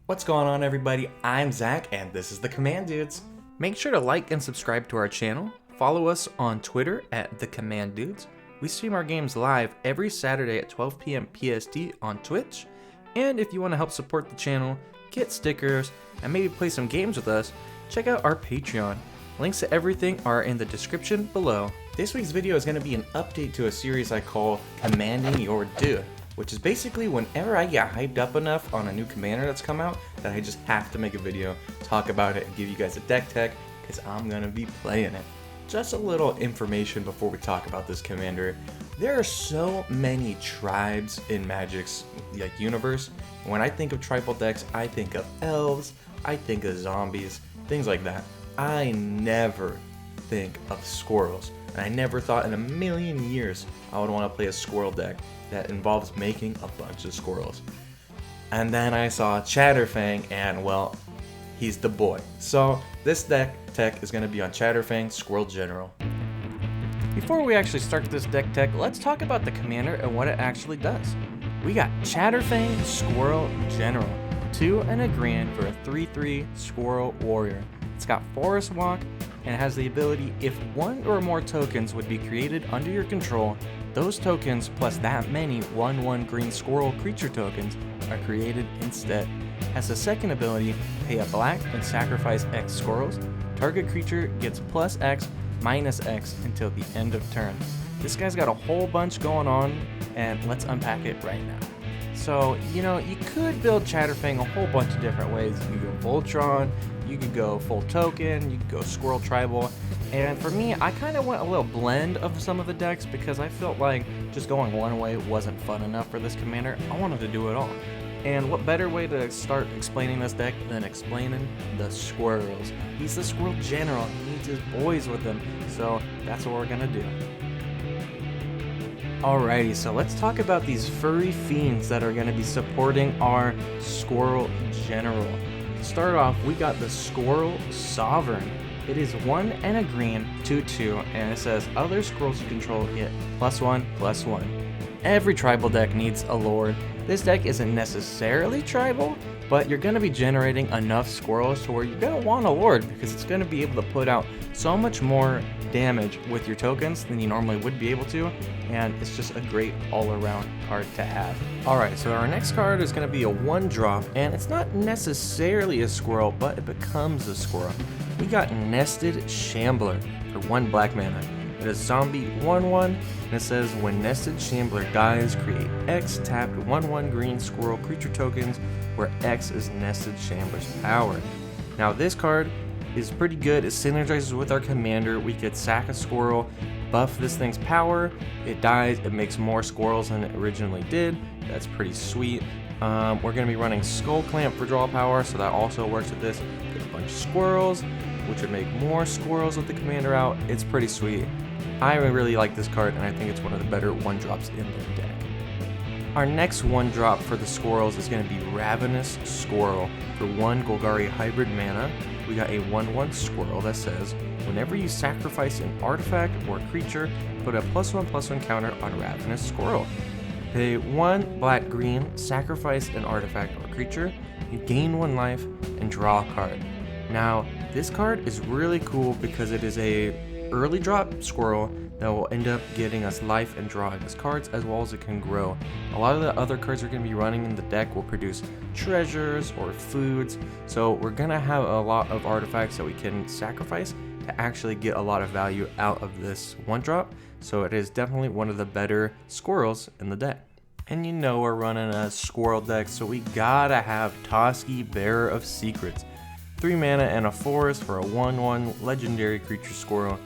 What's going on, everybody? I'm Zach and this is the Command Dudes. Make sure to like and subscribe to our channel. Follow us on Twitter at the Command Dudes. We stream our games live every Saturday at 12 p.m. PST on Twitch. And if you want to help support the channel, get stickers, and maybe play some games with us, check out our Patreon. Links to everything are in the description below. This week's video is going to be an update to a series I call Commanding Your Dude, which is basically whenever I get hyped up enough on a new commander that's come out that I just have to make a video, talk about it, and give you guys a deck tech, because I'm going to be playing it. Just a little information before we talk about this commander. There are so many tribes in Magic's universe. When I think of tribal decks, I think of elves, I think of zombies, things like that. I never think of squirrels, and I never thought in a million years I would want to play a squirrel deck that involves making a bunch of squirrels. And then I saw Chatterfang, and well, he's the boy. So this deck tech is going to be on Chatterfang, Squirrel General. Before we actually start this deck tech, let's talk about the commander and what it actually does. We got Chatterfang, Squirrel General, 2 and a green for a 3/3 Squirrel Warrior. It's got Forest Walk, and it has the ability, if one or more tokens would be created under your control, those tokens plus that many 1/1 green squirrel creature tokens are created instead. Has the second ability, pay a black and sacrifice X squirrels. Target creature gets plus X, minus X until the end of turn. This guy's got a whole bunch going on, and let's unpack it right now. So, you could build Chatterfang a whole bunch of different ways. You could go Voltron, you could go full token, you could go Squirrel Tribal, and for me, I kind of went a little blend of some of the decks because I felt like just going one way wasn't fun enough for this commander. I wanted to do it all. And what better way to start explaining this deck than explaining the Squirrels? He's the Squirrel General, he needs his boys with him, so that's what we're gonna do. Alrighty, so let's talk about these furry fiends that are going to be supporting our Squirrel General. To start off, we got the Squirrel Sovereign. It is 1 and a green, 2/2, and it says other squirrels you control get +1/+1. Every tribal deck needs a lord. This deck isn't necessarily tribal, but you're going to be generating enough squirrels to where you're going to want a lord because it's going to be able to put out so much more damage with your tokens than you normally would be able to, and it's just a great all-around card to have. Alright, so our next card is going to be a 1-drop, and it's not necessarily a squirrel, but it becomes a squirrel. We got Nested Shambler for 1 black mana. It is zombie 1/1, and it says when Nested Shambler dies, create X tapped 1/1 green squirrel creature tokens where X is Nested Shambler's power. Now this card is pretty good. It synergizes with our commander. We could sack a squirrel, buff this thing's power, it dies, it makes more squirrels than it originally did. That's pretty sweet. We're going to be running Skull Clamp for draw power, so that also works with this. Get a bunch of squirrels, which would make more squirrels with the commander out. It's pretty sweet. I really like this card, and I think it's one of the better 1-drops in the deck. Our next 1-drop for the squirrels is going to be Ravenous Squirrel. For 1 Golgari hybrid mana, we got a 1/1 squirrel that says, whenever you sacrifice an artifact or creature, put a +1/+1 counter on Ravenous Squirrel. Pay 1 black-green, sacrifice an artifact or creature, you gain 1 life, and draw a card. Now, this card is really cool because it is a early drop squirrel that will end up getting us life and drawing us cards, as well as it can grow. A lot of the other cards we're going to be running in the deck will produce treasures or foods, so we're going to have a lot of artifacts that we can sacrifice to actually get a lot of value out of this 1-drop, so it is definitely one of the better squirrels in the deck. And we're running a squirrel deck, so we gotta have Toski, Bearer of Secrets. 3 mana and a forest for a 1/1 legendary creature squirrel.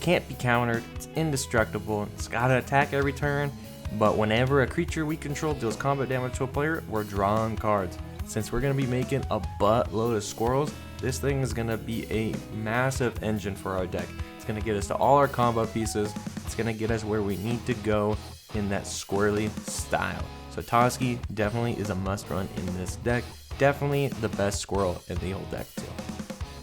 Can't be countered, it's indestructible, it's gotta attack every turn, but whenever a creature we control deals combat damage to a player, we're drawing cards. Since we're gonna be making a buttload of squirrels, this thing is gonna be a massive engine for our deck. It's gonna get us to all our combo pieces, it's gonna get us where we need to go in that squirrely style. So Toski definitely is a must run in this deck, definitely the best squirrel in the whole deck too.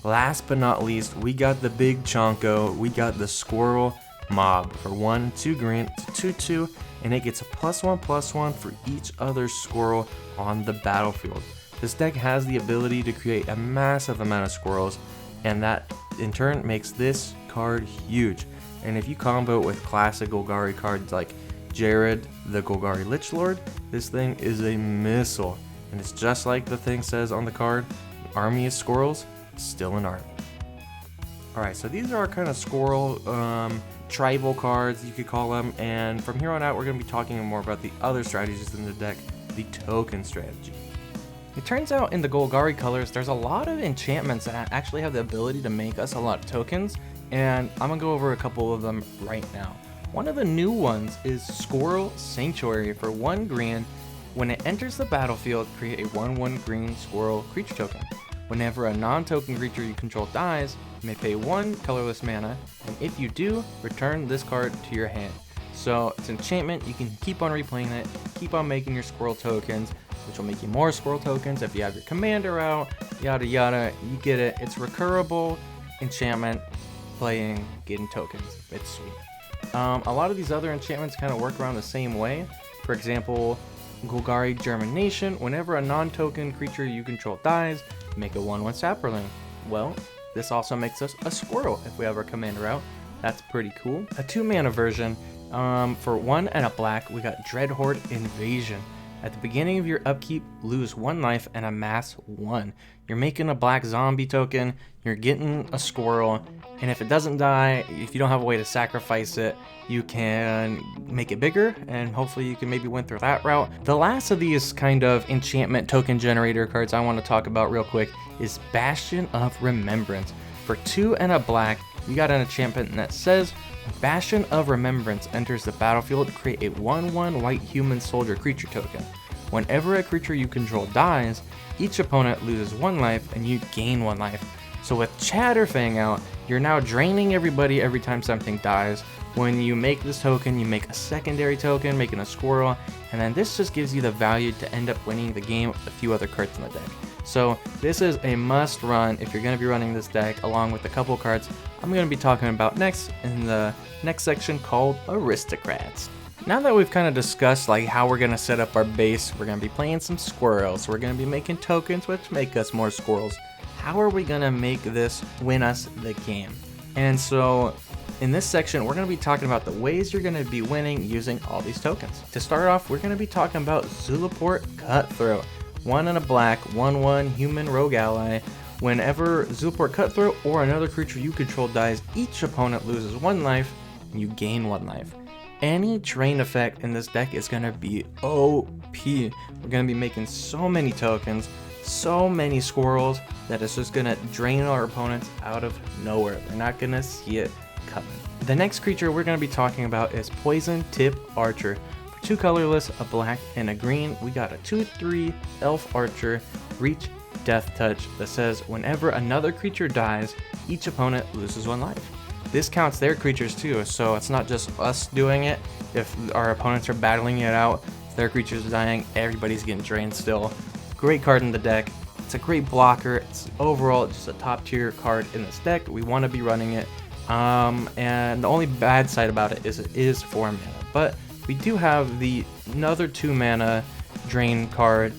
Last but not least, we got the big chonko. We got the Squirrel Mob for 1, 2 green to 2/2, and it gets a +1/+1 for each other squirrel on the battlefield. This deck has the ability to create a massive amount of squirrels, and that in turn makes this card huge. And if you combo it with classic Golgari cards like Jared, the Golgari Lich Lord, this thing is a missile. And it's just like the thing says on the card, an army of squirrels, still an army. Alright, so these are our kind of squirrel tribal cards, you could call them. And from here on out, we're going to be talking more about the other strategies in the deck, the token strategy. It turns out in the Golgari colors, there's a lot of enchantments that actually have the ability to make us a lot of tokens, and I'm gonna go over a couple of them right now. One of the new ones is Squirrel Sanctuary for 1 green. When it enters the battlefield, create a 1/1 green squirrel creature token. Whenever a non-token creature you control dies, you may pay 1 colorless mana, and if you do, return this card to your hand. So it's an enchantment, you can keep on replaying it, keep on making your squirrel tokens, which will make you more squirrel tokens if you have your commander out, yada yada, you get it. It's recurable enchantment, playing, getting tokens. It's sweet. A lot of these other enchantments kind of work around the same way. For example, Golgari Germination. Whenever a non-token creature you control dies, make a 1/1 Sapperling. Well, this also makes us a squirrel if we have our commander out. That's pretty cool. A 2-mana version. For 1 and a black, we got Dreadhorde Invasion. At the beginning of your upkeep, lose 1 life and amass 1. You're making a black zombie token, you're getting a squirrel, and if it doesn't die, if you don't have a way to sacrifice it, you can make it bigger, and hopefully you can maybe win through that route. The last of these kind of enchantment token generator cards I want to talk about real quick is Bastion of Remembrance. For 2 and a black, you got an enchantment that says, Bastion of Remembrance enters the battlefield, create a 1/1 white human soldier creature token. Whenever a creature you control dies, each opponent loses 1 life and you gain 1 life. So with Chatterfang out, you're now draining everybody every time something dies. When you make this token, you make a secondary token, making a squirrel, and then this just gives you the value to end up winning the game with a few other cards in the deck. So this is a must run if you're going to be running this deck, along with a couple cards I'm going to be talking about next in the next section called Aristocrats. Now that we've kind of discussed like how we're going to set up our base, we're going to be playing some squirrels, we're going to be making tokens which make us more squirrels. How are we going to make this win us the game? And so in this section, we're going to be talking about the ways you're going to be winning using all these tokens. To start off, we're going to be talking about Zulaport Cutthroat. 1 and a black, 1/1 human rogue ally. Whenever Zulaport Cutthroat or another creature you control dies, each opponent loses 1 life and you gain 1 life. Any drain effect in this deck is going to be OP. We're going to be making so many tokens, so many squirrels, that it's just going to drain our opponents out of nowhere. They're not going to see it coming. The next creature we're going to be talking about is Poison Tip Archer. For 2 colorless, a black and a green, we got a 2/3 elf archer, reach death touch, that says whenever another creature dies, each opponent loses 1 life. This counts their creatures too, so it's not just us doing it. If our opponents are battling it out, if their creatures are dying, everybody's getting drained still. Great card in the deck. It's a great blocker. It's overall just a top tier card in this deck. We want to be running it. And the only bad side about it is 4 mana, but we do have the another 2 mana drain card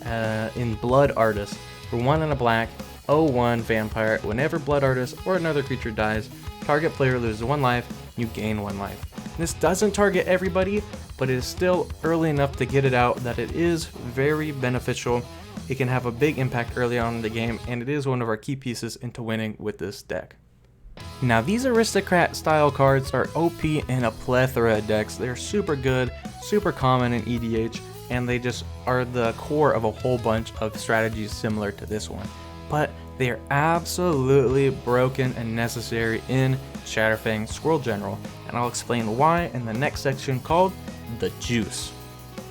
in Blood Artist. For 1 and a black, 0/1 vampire. Whenever Blood Artist or another creature dies, target player loses 1 life, you gain 1 life. This doesn't target everybody, but it is still early enough to get it out that it is very beneficial. It can have a big impact early on in the game, and it is one of our key pieces into winning with this deck. Now these Aristocrat style cards are OP in a plethora of decks. They're super good, super common in EDH, and they just are the core of a whole bunch of strategies similar to this one. But they are absolutely broken and necessary in Chatterfang Squirrel General, and I'll explain why in the next section called The Juice.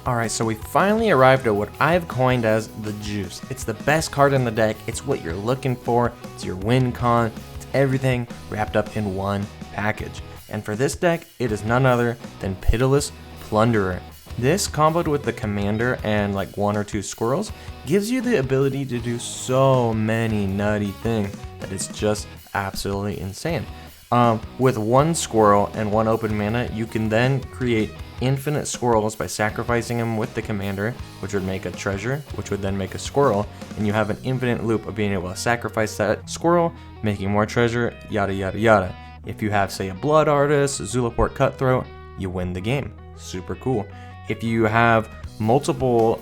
Alright, so we finally arrived at what I've coined as the Juice. It's the best card in the deck, it's what you're looking for, it's your win con, it's everything wrapped up in one package. And for this deck, it is none other than Pitiless Plunderer. This, comboed with the commander and like 1 or 2 squirrels, gives you the ability to do so many nutty things that it's just absolutely insane. With 1 squirrel and 1 open mana, you can then create infinite squirrels by sacrificing them with the commander, which would make a treasure, which would then make a squirrel, and you have an infinite loop of being able to sacrifice that squirrel, making more treasure, yada yada yada. If you have, say, a blood artist, Zulaport cutthroat, you win the game. Super cool. If you have multiple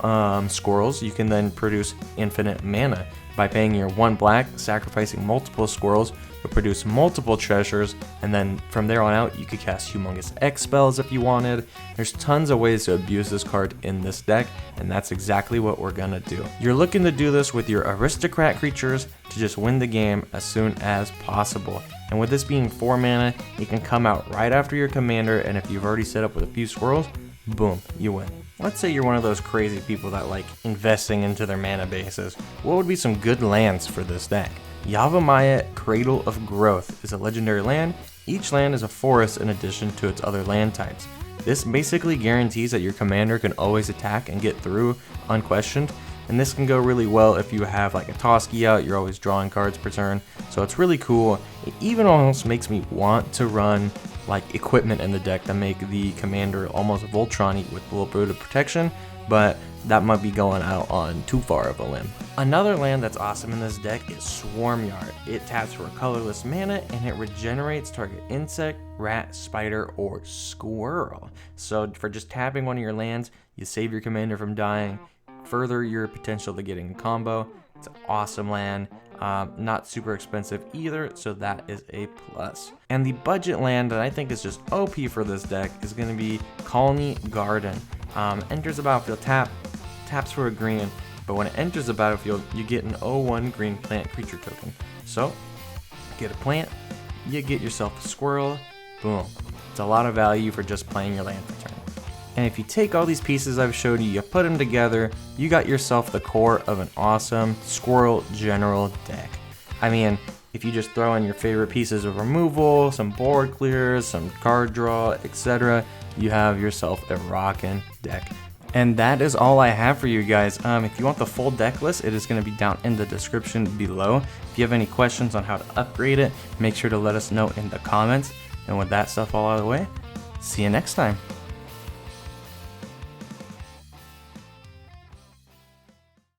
squirrels, you can then produce infinite mana. By paying your 1 black, sacrificing multiple squirrels, you'll produce multiple treasures, and then from there on out, you could cast Humongous X spells if you wanted. There's tons of ways to abuse this card in this deck, and that's exactly what we're gonna do. You're looking to do this with your Aristocrat creatures to just win the game as soon as possible. And with this being 4 mana, it can come out right after your commander, and if you've already set up with a few squirrels, boom, you win. Let's say you're one of those crazy people that like investing into their mana bases. What would be some good lands for this deck? Yavimaya, Cradle of Growth is a legendary land. Each land is a forest in addition to its other land types. This basically guarantees that your commander can always attack and get through unquestioned. And this can go really well if you have like a Toski out, you're always drawing cards per turn. So it's really cool. It even almost makes me want to run like equipment in the deck to make the commander almost Voltron-y with a little bit of protection, but that might be going out on too far of a limb. Another land that's awesome in this deck is Swarmyard. It taps for a colorless mana and it regenerates target insect, rat, spider, or squirrel. So for just tapping one of your lands, you save your commander from dying, further your potential to getting a combo. It's an awesome land. Not super expensive either, so that is a plus. And the budget land that I think is just OP for this deck is going to be Colony Garden. Enters the battlefield, taps for a green, but when it enters the battlefield, you get an 0/1 green plant creature token. So, get a plant, you get yourself a squirrel, boom. It's a lot of value for just playing your land for turn. And if you take all these pieces I've showed you, you put them together, you got yourself the core of an awesome Squirrel General deck. I mean, if you just throw in your favorite pieces of removal, some board clears, some card draw, etc., you have yourself a rockin' deck. And that is all I have for you guys. If you want the full deck list, it is going to be down in the description below. If you have any questions on how to upgrade it, make sure to let us know in the comments. And with that stuff all out of the way, see you next time.